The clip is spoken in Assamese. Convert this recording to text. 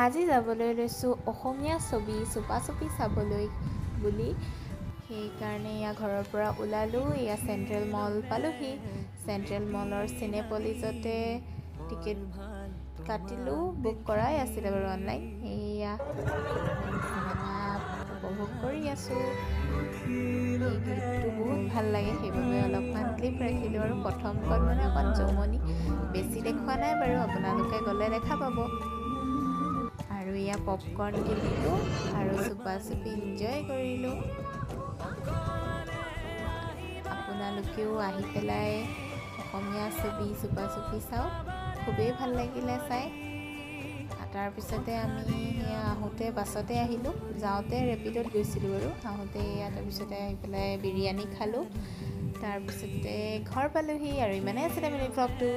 আজি যাবলৈ লৈছোঁ অসমীয়া ছবি চুপা চুপি চাবলৈ বুলি সেইকাৰণে ঘৰৰ পৰা ওলালোঁ। এয়া চেণ্ট্ৰেল মল পালোহি। চেণ্ট্ৰেল মলৰ চিনেপলিজতে টিকেট কাটিলোঁ, বুক কৰাই আছিলে বাৰু অনলাইন। এয়া চিনেমা উপভোগ কৰি আছোঁ। এই গীতটো বহুত ভাল লাগে, সেইবাবে অলপমান ক্লিপ ৰাখিলোঁ। আৰু প্ৰথমখন মানে অকণ জমনি, বেছি দেখুওৱা নাই বাৰু, আপোনালোকে গ'লে দেখা পাব। আৰু এয়া পপকৰ্ণ কিনিলোঁ আৰু চুপা চুপি এনজয় কৰিলোঁ। আপোনালোকেও আহি পেলাই অসমীয়া ছবি চুপা চুপি চাওক, খুবেই ভাল লাগিলে চাই। তাৰপিছতে আমি আহোঁতে বাছতে আহিলোঁ, যাওঁতে ৰেপিডত গৈছিলোঁ বাৰু, আহোঁতে তাৰপিছতে আহি পেলাই বিৰিয়ানী খালোঁ। তাৰপিছতে ঘৰ পালোহি আৰু ইমানেই আছিলে মিনি ভ্লগটো।